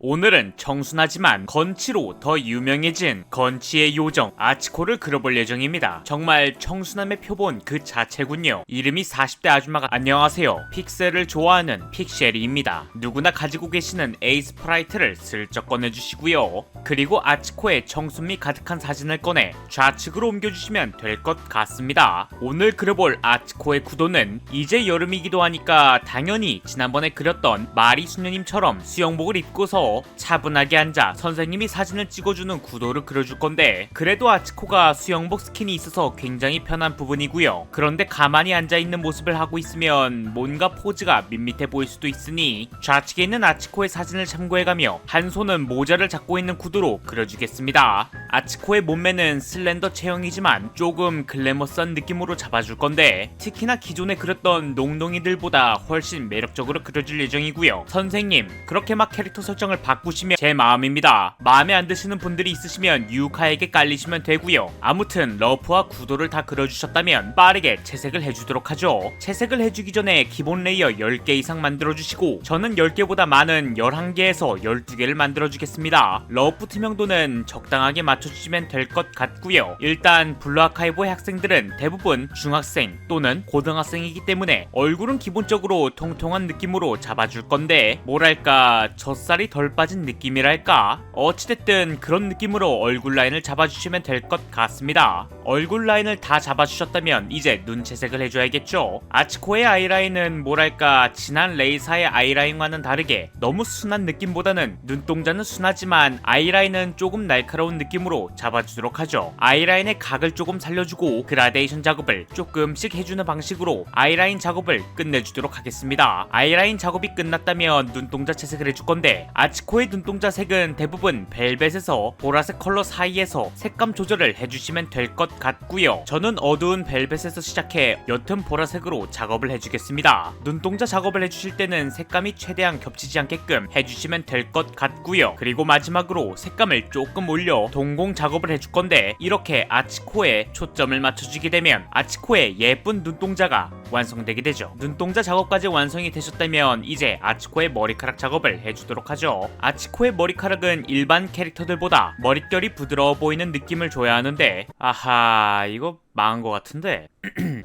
오늘은 청순하지만 건치로 더 유명해진 건치의 요정 아치코를 그려볼 예정입니다. 정말 청순함의 표본 그 자체군요. 이름이 40대 아줌마가 안녕하세요. 픽셀을 좋아하는 픽셀이입니다. 누구나 가지고 계시는 A 스프라이트를 슬쩍 꺼내주시고요. 그리고 아치코의 청순미 가득한 사진을 꺼내 좌측으로 옮겨주시면 될 것 같습니다. 오늘 그려볼 아치코의 구도는 이제 여름이기도 하니까 당연히 지난번에 그렸던 마리 수녀님처럼 수영복을 입고서 차분하게 앉아 선생님이 사진을 찍어주는 구도를 그려줄 건데, 그래도 아치코가 수영복 스킨이 있어서 굉장히 편한 부분이고요. 그런데 가만히 앉아있는 모습을 하고 있으면 뭔가 포즈가 밋밋해 보일 수도 있으니 좌측에 있는 아치코의 사진을 참고해가며 한 손은 모자를 잡고 있는 구도로 그려주겠습니다. 아치코의 몸매는 슬렌더 체형이지만 조금 글래머스한 느낌으로 잡아줄 건데, 특히나 기존에 그렸던 농농이들보다 훨씬 매력적으로 그려줄 예정이고요. 선생님, 그렇게 막 캐릭터 설정을 바꾸시면 제 마음입니다. 마음에 안 드시는 분들이 있으시면 유카에게 깔리시면 되고요. 아무튼 러프와 구도를 다 그려주셨다면 빠르게 채색을 해주도록 하죠. 채색을 해주기 전에 기본 레이어 10개 이상 만들어주시고, 저는 10개보다 많은 11개에서 12개를 만들어주겠습니다. 러프 투명도는 적당하게 맞춰주시면 될 것 같고요. 일단 블루아카이브의 학생들은 대부분 중학생 또는 고등학생이기 때문에 얼굴은 기본적으로 통통한 느낌으로 잡아줄 건데, 뭐랄까 젖살이 덜 빠진 느낌이랄까, 어찌됐든 그런 느낌으로 얼굴 라인을 잡아주시면 될 것 같습니다. 얼굴 라인을 다 잡아주셨다면 이제 눈 채색을 해줘야겠죠. 아치코의 아이라인은 뭐랄까 진한 레이사의 아이라인과는 다르게 너무 순한 느낌보다는 눈동자는 순하지만 아이라인은 조금 날카로운 느낌으로 잡아주도록 하죠. 아이라인의 각을 조금 살려주고 그라데이션 작업을 조금씩 해주는 방식으로 아이라인 작업을 끝내주도록 하겠습니다. 아이라인 작업이 끝났다면 눈동자 채색을 해줄 건데, 아치코의 눈동자 색은 대부분 벨벳에서 보라색 컬러 사이에서 색감 조절을 해주시면 될 것 같고요. 저는 어두운 벨벳에서 시작해 옅은 보라색으로 작업을 해주겠습니다. 눈동자 작업을 해주실 때는 색감이 최대한 겹치지 않게끔 해주시면 될 것 같고요. 그리고 마지막으로 색감을 조금 올려 동공 작업을 해줄 건데, 이렇게 아치코에 초점을 맞춰주게 되면 아치코의 예쁜 눈동자가 완성되게 되죠. 눈동자 작업까지 완성이 되셨다면 이제 아치코의 머리카락 작업을 해주도록 하죠. 아치코의 머리카락은 일반 캐릭터들보다 머릿결이 부드러워 보이는 느낌을 줘야 하는데, 아하, 이거 망한 것 같은데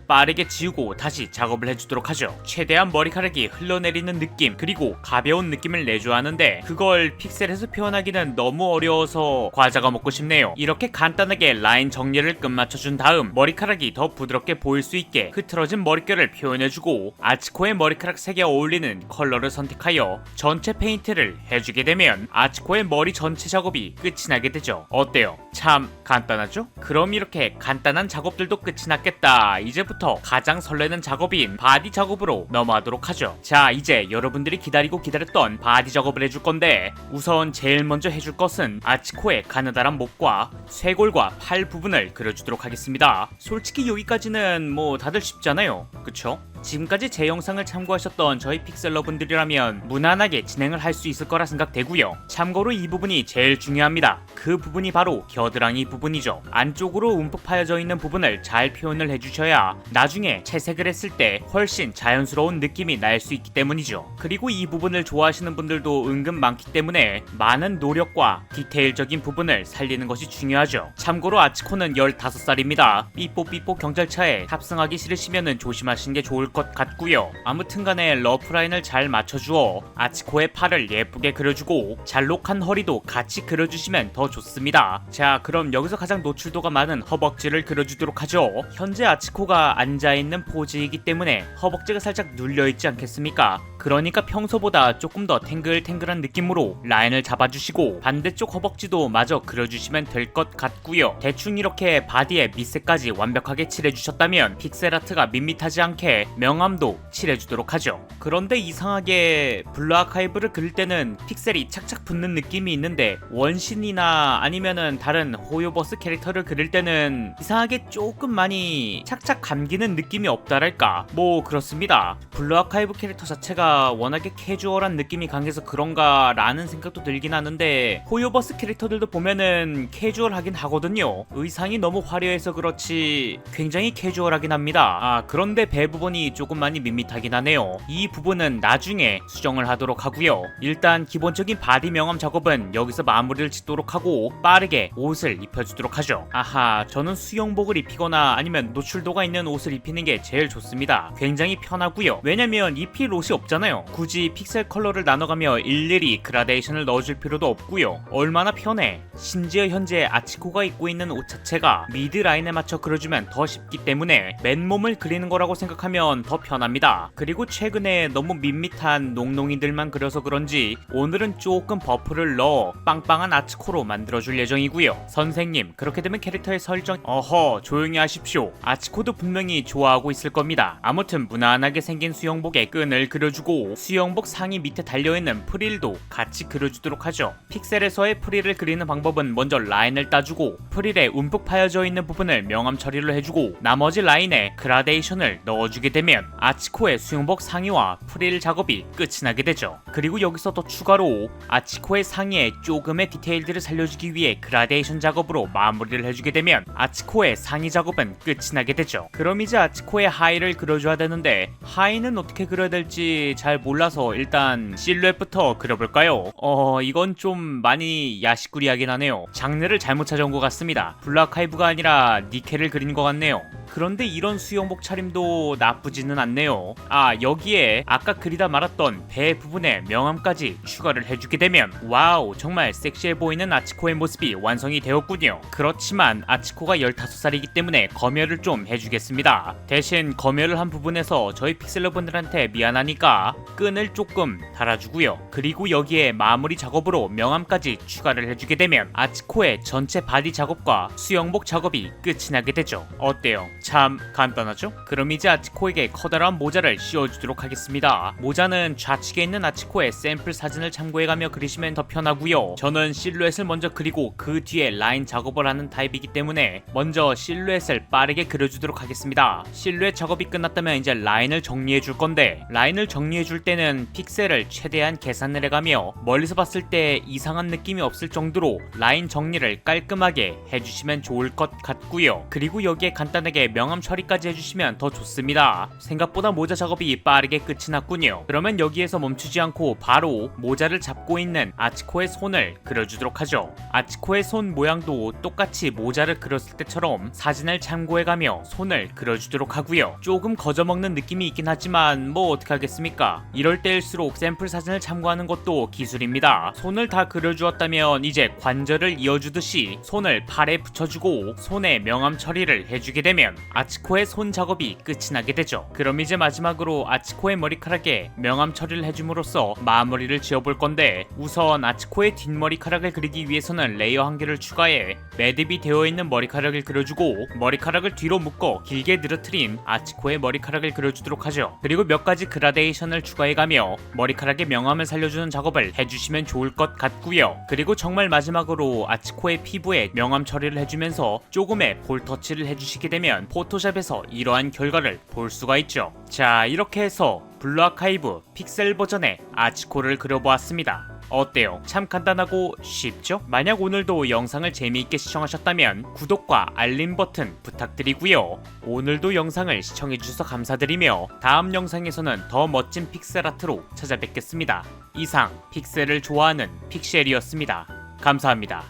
빠르게 지우고 다시 작업을 해주도록 하죠. 최대한 머리카락이 흘러내리는 느낌 그리고 가벼운 느낌을 내줘야 하는데, 그걸 픽셀에서 표현하기는 너무 어려워서 과자가 먹고 싶네요. 이렇게 간단하게 라인 정리를 끝마쳐준 다음 머리카락이 더 부드럽게 보일 수 있게 흐트러진 머릿결을 표현해주고 아치코의 머리카락 색에 어울리는 컬러를 선택하여 전체 페인트를 해주게 되면 아치코의 머리 전체 작업이 끝이 나게 되죠. 어때요? 참 간단하죠? 그럼 이렇게 간단한 작업들도 끝이 났겠다. 이제부터 가장 설레는 작업인 바디 작업으로 넘어가도록 하죠. 자, 이제 여러분들이 기다렸던 바디 작업을 해줄 건데, 우선 제일 먼저 해줄 것은 아치코의 가느다란 목과 쇄골과 팔 부분을 그려주도록 하겠습니다. 솔직히 여기까지는 뭐 다들 쉽잖아요, 그쵸? 지금까지 제 영상을 참고하셨던 저희 픽셀러분들이라면 무난하게 진행을 할 수 있을 거라 생각되고요. 참고로 이 부분이 제일 중요합니다. 그 부분이 바로 겨드랑이 부분이죠. 안쪽으로 움푹 파여져 있는 부분을 잘 표현을 해주셔야 나중에 채색을 했을 때 훨씬 자연스러운 느낌이 날 수 있기 때문이죠. 그리고 이 부분을 좋아하시는 분들도 은근 많기 때문에 많은 노력과 디테일적인 부분을 살리는 것이 중요하죠. 참고로 아치코는 15살입니다. 삐뽀삐뽀 경찰차에 탑승하기 싫으시면 조심하시는 게 좋을 것 같고요. 아무튼간에 러프라인을 잘 맞춰주어 아치코의 팔을 예쁘게 그려주고 잘록한 허리도 같이 그려주시면 더 좋습니다. 자, 그럼 여기서 가장 노출도가 많은 허벅지를 그려주도록 하죠. 현재 아치코가 앉아있는 포즈이기 때문에 허벅지가 살짝 눌려있지 않겠습니까? 그러니까 평소보다 조금 더 탱글탱글한 느낌으로 라인을 잡아주시고 반대쪽 허벅지도 마저 그려주시면 될 것 같고요. 대충 이렇게 바디의 밑색까지 완벽하게 칠해주셨다면 픽셀아트가 밋밋하지 않게 명암도 칠해주도록 하죠. 그런데 이상하게 블루아카이브를 그릴 때는 픽셀이 착착 붙는 느낌이 있는데, 원신이나 아니면은 다른 호요버스 캐릭터를 그릴 때는 이상하게 조금 많이 착착 감기는 느낌이 없다랄까, 뭐 그렇습니다. 블루아카이브 캐릭터 자체가 워낙에 캐주얼한 느낌이 강해서 그런가 라는 생각도 들긴 하는데, 호요버스 캐릭터들도 보면은 캐주얼하긴 하거든요. 의상이 너무 화려해서 그렇지 굉장히 캐주얼하긴 합니다. 그런데 배 부분이 부분이 조금 많이 밋밋하긴 하네요. 이 부분은 나중에 수정을 하도록 하고요. 일단 기본적인 바디 명암 작업은 여기서 마무리를 짓도록 하고 빠르게 옷을 입혀주도록 하죠. 아하, 저는 수영복을 입히거나 아니면 노출도가 있는 옷을 입히는 게 제일 좋습니다. 굉장히 편하고요. 왜냐면 입힐 옷이 없잖아요. 굳이 픽셀 컬러를 나눠가며 일일이 그라데이션을 넣어줄 필요도 없고요. 얼마나 편해. 심지어 현재 아치코가 입고 있는 옷 자체가 미드 라인에 맞춰 그려주면 더 쉽기 때문에 맨몸을 그리는 거라고 생각하면 더 편합니다. 그리고 최근에 너무 밋밋한 농농이들만 그려서 그런지 오늘은 조금 버프를 넣어 빵빵한 아치코로 만들어줄 예정이고요. 선생님, 그렇게 되면 캐릭터의 설정... 어허, 조용히 하십시오. 아치코도 분명히 좋아하고 있을 겁니다. 아무튼 무난하게 생긴 수영복에 끈을 그려주고 수영복 상의 밑에 달려있는 프릴도 같이 그려주도록 하죠. 픽셀에서의 프릴을 그리는 방법은 먼저 라인을 따주고 프릴에 움푹 파여져 있는 부분을 명암 처리를 해주고 나머지 라인에 그라데이션을 넣어주게 되면 아치코의 수영복 상의와 프릴 작업이 끝이 나게 되죠. 그리고 여기서 또 추가로 아치코의 상의에 조금의 디테일들을 살려주기 위해 그라데이션 작업으로 마무리를 해주게 되면 아치코의 상의 작업은 끝이 나게 되죠. 그럼 이제 아치코의 하의를 그려줘야 되는데 하의는 어떻게 그려야 될지 잘 몰라서 일단 실루엣부터 그려볼까요? 이건 좀 많이 야식구리하긴 하네요. 장르를 잘못 찾아온 것 같습니다. 블루아카이브가 아니라 니켈을 그린 것 같네요. 그런데 이런 수영복 차림도 나쁘지는 않네요. 아, 여기에 아까 그리다 말았던 배 부분에 명암까지 추가를 해주게 되면 와우, 정말 섹시해 보이는 아치코의 모습이 완성이 되었군요. 그렇지만 아치코가 15살이기 때문에 검열을 좀 해주겠습니다. 대신 검열을 한 부분에서 저희 픽셀러분들한테 미안하니까 끈을 조금 달아주고요. 그리고 여기에 마무리 작업으로 명암까지 추가를 해주게 되면 아치코의 전체 바디 작업과 수영복 작업이 끝이 나게 되죠. 어때요? 참 간단하죠? 그럼 이제 아치코에게 커다란 모자를 씌워주도록 하겠습니다. 모자는 좌측에 있는 아치코의 샘플 사진을 참고해가며 그리시면 더 편하고요. 저는 실루엣을 먼저 그리고 그 뒤에 라인 작업을 하는 타입이기 때문에 먼저 실루엣을 빠르게 그려주도록 하겠습니다. 실루엣 작업이 끝났다면 이제 라인을 정리해줄 건데 라인을 정리해줄 때는 픽셀을 최대한 계산을 해가며 멀리서 봤을 때 이상한 느낌이 없을 정도로 라인 정리를 깔끔하게 해주시면 좋을 것 같고요. 그리고 여기에 간단하게 명암 처리까지 해주시면 더 좋습니다. 생각보다 모자 작업이 빠르게 끝이 났군요. 그러면 여기에서 멈추지 않고 바로 모자를 잡고 있는 아치코의 손을 그려주도록 하죠. 아치코의 손 모양도 똑같이 모자를 그렸을 때처럼 사진을 참고해가며 손을 그려주도록 하고요. 조금 거저먹는 느낌이 있긴 하지만 뭐 어떡하겠습니까? 이럴 때일수록 샘플 사진을 참고하는 것도 기술입니다. 손을 다 그려주었다면 이제 관절을 이어주듯이 손을 팔에 붙여주고 손에 명암 처리를 해주게 되면 아치코의 손 작업이 끝이 나게 되죠. 그럼 이제 마지막으로 아치코의 머리카락에 명암 처리를 해줌으로써 마무리를 지어볼 건데 우선 아치코의 뒷머리카락을 그리기 위해서는 레이어 한 개를 추가해 매듭이 되어 있는 머리카락을 그려주고 머리카락을 뒤로 묶어 길게 늘어뜨린 아치코의 머리카락을 그려주도록 하죠. 그리고 몇 가지 그라데이션을 추가해가며 머리카락의 명암을 살려주는 작업을 해주시면 좋을 것 같고요. 그리고 정말 마지막으로 아치코의 피부에 명암 처리를 해주면서 조금의 볼터치를 해주시게 되면 포토샵에서 이러한 결과를 볼 수가 있죠. 자, 이렇게 해서 블루아카이브 픽셀 버전의 아치코를 그려보았습니다. 어때요? 참 간단하고 쉽죠? 만약 오늘도 영상을 재미있게 시청하셨다면 구독과 알림 버튼 부탁드리고요. 오늘도 영상을 시청해주셔서 감사드리며 다음 영상에서는 더 멋진 픽셀 아트로 찾아뵙겠습니다. 이상 픽셀을 좋아하는 픽셀이었습니다. 감사합니다.